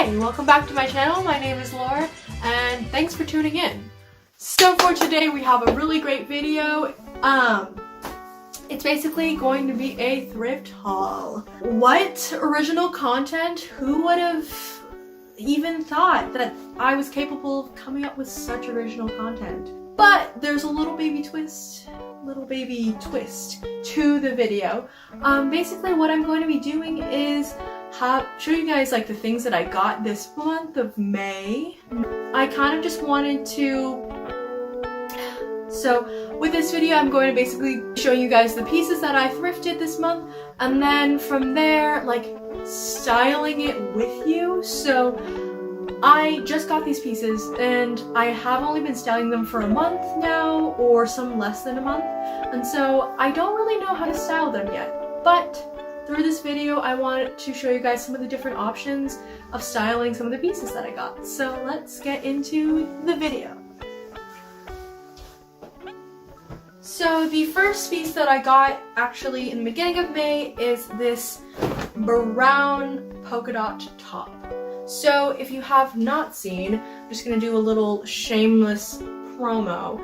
Hi, welcome back to my channel. My name is Laura and thanks for tuning in. So for today we have a really great video. It's basically going to be a thrift haul. What original content? Who would have even thought that I was capable of coming up with such original content? But there's a little baby twist to the video. Basically what I'm going to be doing is show you guys like the things that I got this month of May. I kind of just wanted to, so with this video I'm going to basically show you guys the pieces that I thrifted this month, and then from there like styling it with you. So I just got these pieces and I have only been styling them for a month now, or some less than a month, and so I don't really know how to style them yet. But through this video I wanted to show you guys some of the different options of styling some of the pieces that I got. So let's get into the video. So the first piece that I got actually in the beginning of May is this brown polka dot top. So if you have not seen, I'm just going to do a little shameless promo.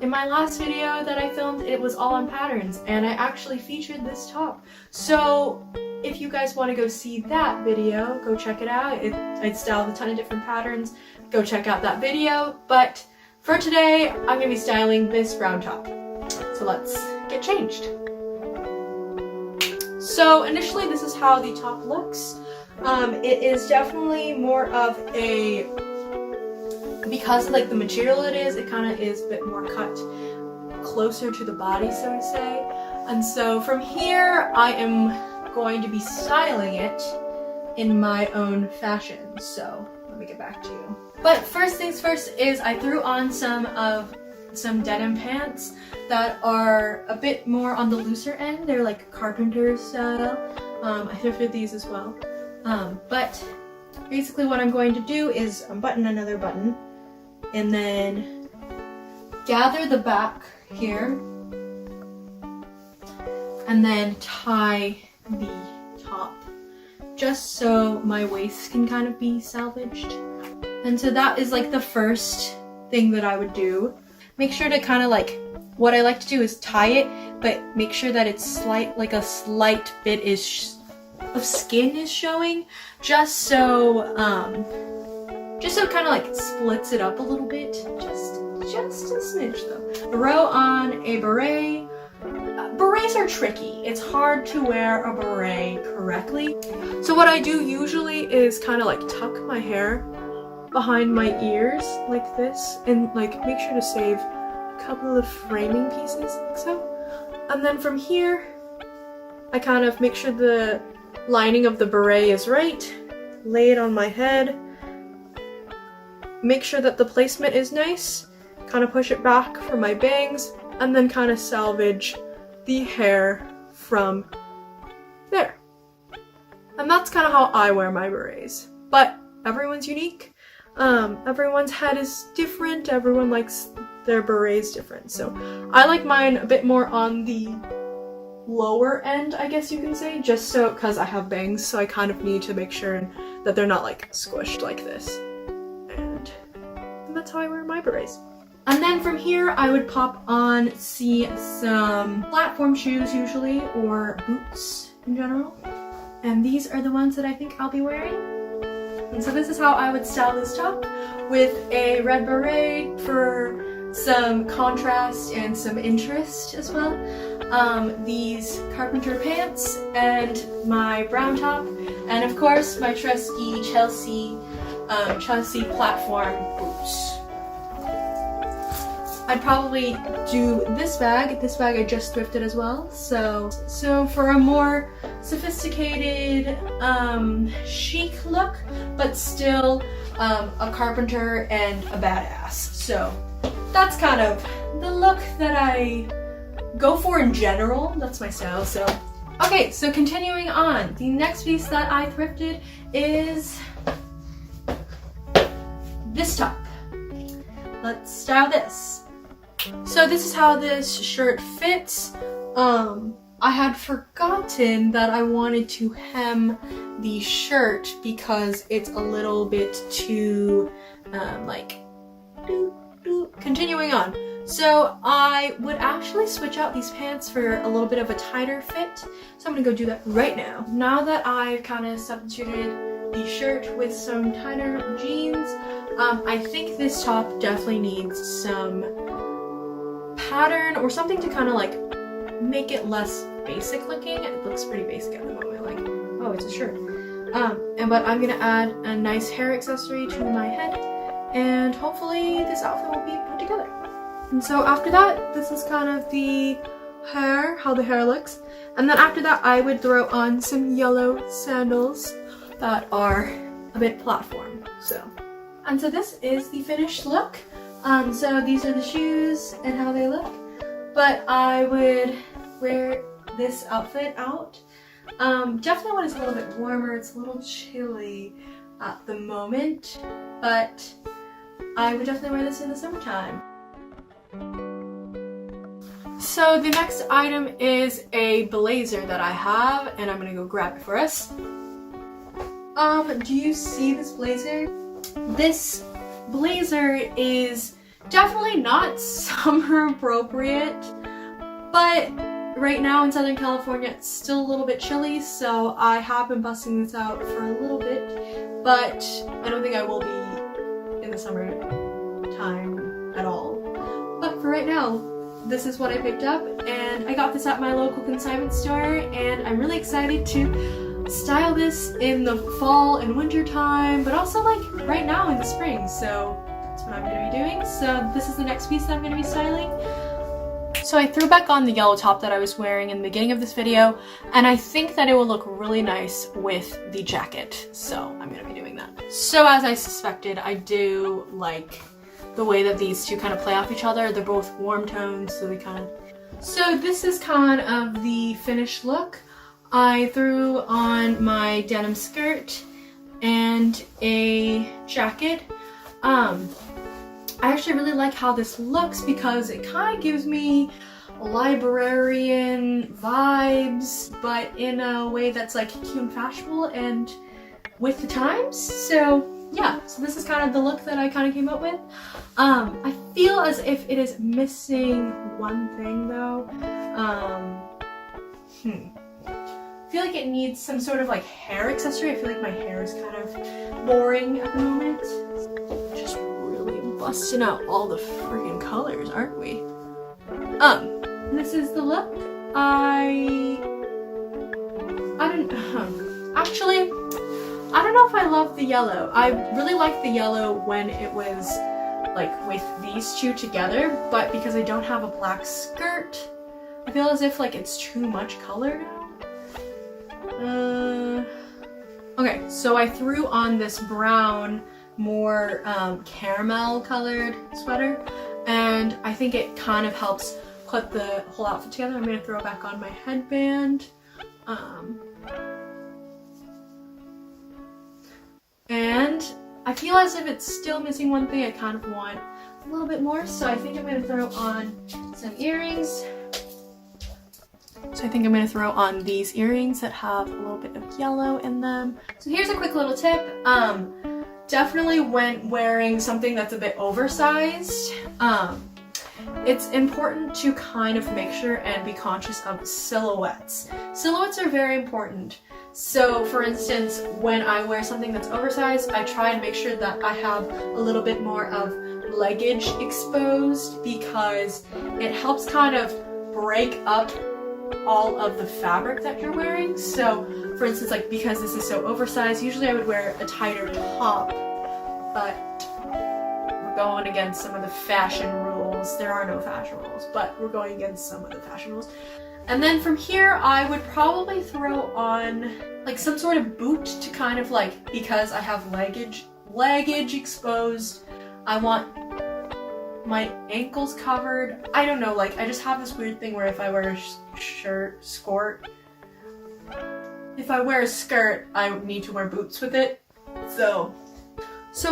In my last video that I filmed, it was all on patterns, and I actually featured this top. So if you guys want to go see that video, go check it out. I styled a ton of different patterns. Go check out that video. But for today, I'm going to be styling this brown top. So let's get changed. So initially, this is how the top looks. It is definitely more of a, because like the material it is, it kind of is a bit more cut closer to the body, so to say. And so from here, I am going to be styling it in my own fashion. So let me get back to you. But first things first is I threw on some denim pants that are a bit more on the looser end. They're like carpenter style. I thrifted these as well. But basically what I'm going to do is unbutton another button and then gather the back here and then tie the top just so my waist can kind of be salvaged. And so that is like the first thing that I would do. Make sure to kind of like, what I like to do is tie it, but make sure that it's a slight bit of skin is showing, just so it kind of like splits it up a little bit, just a smidge though. Throw on a beret. Berets are tricky. It's hard to wear a beret correctly. So what I do usually is kind of like tuck my hair behind my ears like this, and like make sure to save a couple of framing pieces like so. And then from here, I kind of make sure the lining of the beret is right, lay it on my head, make sure that the placement is nice, kind of push it back for my bangs, and then kind of salvage the hair from there. And that's kind of how I wear my berets. But everyone's unique. Everyone's head is different. Everyone likes their berets different. So I like mine a bit more on the lower end, I guess you can say, just so, because I have bangs, so I kind of need to make sure that they're not like squished like this. And that's how I wear my berets. And then from here, I would pop on some platform shoes usually, or boots in general. And these are the ones that I think I'll be wearing. And so this is how I would style this top, with a red beret for some contrast and some interest as well. These carpenter pants and my brown top, and of course my trusty Chelsea platform boots. I'd probably do this bag. This bag I just thrifted as well. So for a more sophisticated, chic look, but still a carpenter and a badass. So that's kind of the look that I go for in general. That's my style. So okay, so continuing on, the next piece that I thrifted is this top. Let's style this. So this is how this shirt fits. I had forgotten that I wanted to hem the shirt because it's a little bit too, like, continuing on. So I would actually switch out these pants for a little bit of a tighter fit. So I'm gonna go do that right now. Now that I've kind of substituted the shirt with some tighter jeans, I think this top definitely needs some pattern or something to kind of like make it less basic looking. It looks pretty basic at the moment, like, oh, it's a shirt. But I'm gonna add a nice hair accessory to my head, and hopefully this outfit will be put together. And so after that, this is kind of the hair, how the hair looks. And then after that, I would throw on some yellow sandals that are a bit platform, And so this is the finished look. So these are the shoes and how they look. But I would wear this outfit out. Definitely when it's a little bit warmer. It's a little chilly at the moment, but I would definitely wear this in the summertime. So the next item is a blazer that I have, and I'm gonna go grab it for us. Do you see this blazer? This blazer is definitely not summer appropriate, but right now in Southern California it's still a little bit chilly, so I have been busting this out for a little bit, but I don't think I will be in the summer time at all. But for right now, this is what I picked up, and I got this at my local consignment store, and I'm really excited to style this in the fall and winter time, but also like right now in the spring, so that's what I'm going to be doing. So this is the next piece that I'm going to be styling. So I threw back on the yellow top that I was wearing in the beginning of this video, and I think that it will look really nice with the jacket, so I'm going to be doing that. So as I suspected, I do like the way that these two kind of play off each other. They're both warm tones, so they kind of... So this is kind of the finished look. I threw on my denim skirt and a jacket. I actually really like how this looks because it kind of gives me librarian vibes, but in a way that's like cute and fashionable and with the times. So yeah, so this is kind of the look that I kind of came up with. I feel as if it is missing one thing though. I feel like it needs some sort of like hair accessory. I feel like my hair is kind of boring at the moment. Just really busting out all the freaking colors, aren't we? This is the look. Actually, I don't know if I love the yellow. I really liked the yellow when it was like with these two together, but because I don't have a black skirt, I feel as if like it's too much color now. Okay, so I threw on this brown, more caramel colored sweater, and I think it kind of helps put the whole outfit together. I'm gonna throw back on my headband. And I feel as if it's still missing one thing. I kind of want a little bit more, so I think I'm gonna throw on some earrings. So I think I'm gonna throw on these earrings that have a little bit of yellow in them. So here's a quick little tip. Definitely when wearing something that's a bit oversized, it's important to kind of make sure and be conscious of silhouettes. Silhouettes are very important. So for instance, when I wear something that's oversized, I try and make sure that I have a little bit more of leggage exposed because it helps kind of break up all of the fabric that you're wearing. So for instance, like because this is so oversized, usually I would wear a tighter top, but we're going against some of the fashion rules. There are no fashion rules, but we're going against some of the fashion rules. And then from here, I would probably throw on like some sort of boot to kind of like, because I have leggage exposed, I want my ankles covered. I don't know, like I just have this weird thing where if I wear a if I wear a skirt, I need to wear boots with it. So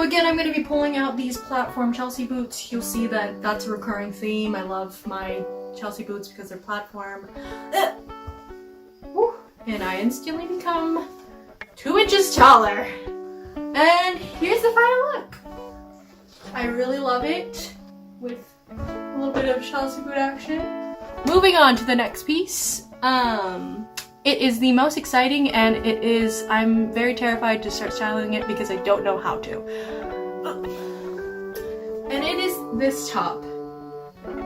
again, I'm going to be pulling out these platform Chelsea boots. You'll see that that's a recurring theme. I love my Chelsea boots because they're platform. and I instantly become 2 inches taller. And here's the final look. I really love it, with a little bit of Chelsea boot action. Moving on to the next piece. It is the most exciting, and I'm very terrified to start styling it because I don't know how to. And it is this top.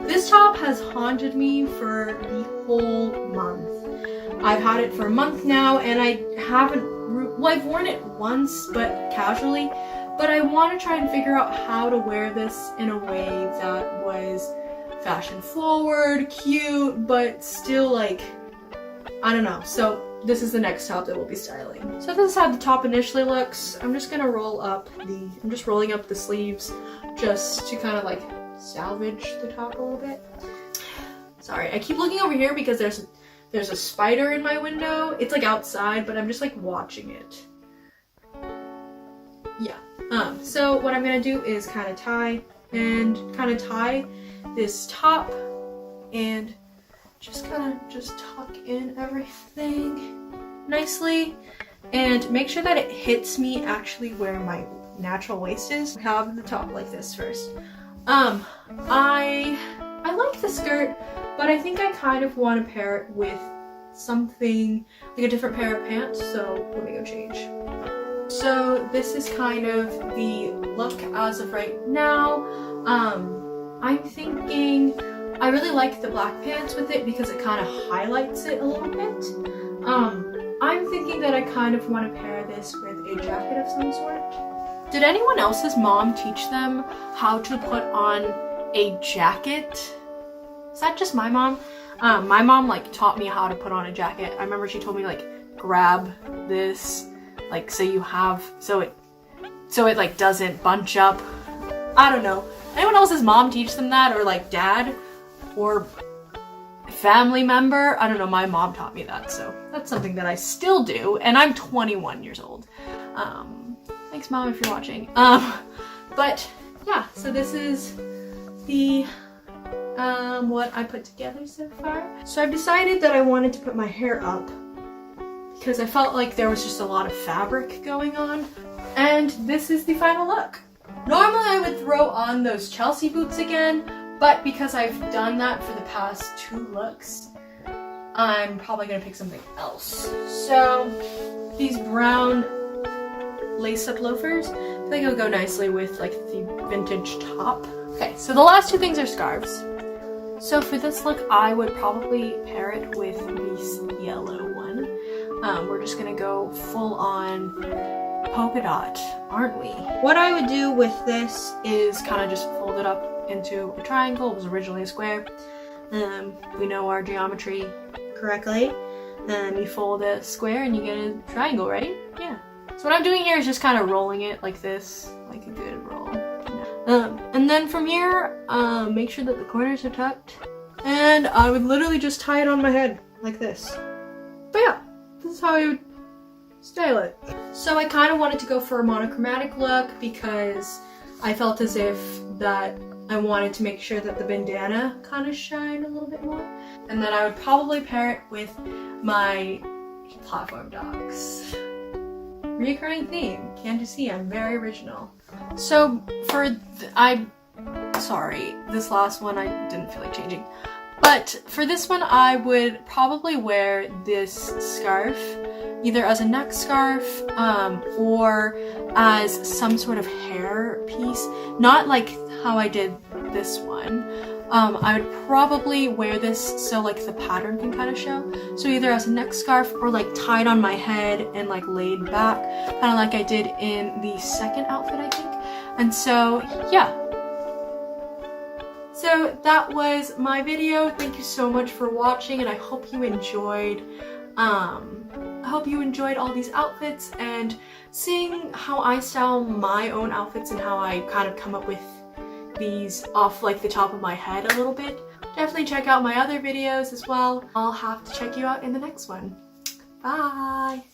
This top has haunted me for the whole month. I've had it for a month now, and I haven't, well, I've worn it once, but casually, but I want to try and figure out how to wear this in a way that was fashion forward, cute, but still like, I don't know. So this is the next top that we'll be styling. So this is how the top initially looks. I'm just gonna I'm just rolling up the sleeves just to kind of like salvage the top a little bit. Sorry, I keep looking over here because there's a spider in my window. It's like outside, but I'm just like watching it. Yeah. So what I'm gonna do is kind of tie this top and just tuck in everything nicely and make sure that it hits me actually where my natural waist is. Have the top like this first. I like the skirt, but I think I kind of want to pair it with something like a different pair of pants, so let me go change. So this is kind of the look as of right now. I'm thinking I really like the black pants with it because it kind of highlights it a little bit. I'm thinking that I kind of want to pair this with a jacket of some sort. Did anyone else's mom teach them how to put on a jacket? Is that just my mom? My mom like taught me how to put on a jacket. I remember she told me like grab this, like so it like doesn't bunch up. I don't know. Anyone else's mom teach them that, or like dad or family member? I don't know, my mom taught me that, so that's something that I still do, and I'm 21 years old. Thanks mom if you're watching. But yeah, so this is the what I put together so far. So I've decided that I wanted to put my hair up because I felt like there was just a lot of fabric going on, and this is the final look. Normally I would throw on those Chelsea boots again, but because I've done that for the past 2 looks, I'm probably gonna pick something else. So these brown lace-up loafers, I feel like it'll go nicely with like the vintage top. Okay, so the last 2 things are scarves. So for this look, I would probably pair it with this yellow one. We're just gonna go full on polka dot, aren't we? What I would do with this is kind of just fold it up into a triangle. It was originally a square. We know our geometry correctly. You fold a square and you get a triangle, ready? Yeah. So what I'm doing here is just kind of rolling it like this, like a good roll. And then from here, make sure that the corners are tucked. And I would literally just tie it on my head like this. But yeah, this is how I would style it. So I kind of wanted to go for a monochromatic look because I felt as if that I wanted to make sure that the bandana kind of shined a little bit more. And then I would probably pair it with my platform dogs. Reoccurring theme. Can't you see? I'm very original. So sorry, this last one I didn't feel like changing. But for this one, I would probably wear this scarf either as a neck scarf or as some sort of hair piece. Not like how I did this one. I would probably wear this so like the pattern can kind of show. So either as a neck scarf or like tied on my head and like laid back, kind of like I did in the second outfit, I think. And so yeah. So that was my video. Thank you so much for watching, and I hope you enjoyed. I hope you enjoyed all these outfits and seeing how I style my own outfits and how I kind of come up with these off like the top of my head a little bit. Definitely check out my other videos as well. I'll have to check you out in the next one. Bye!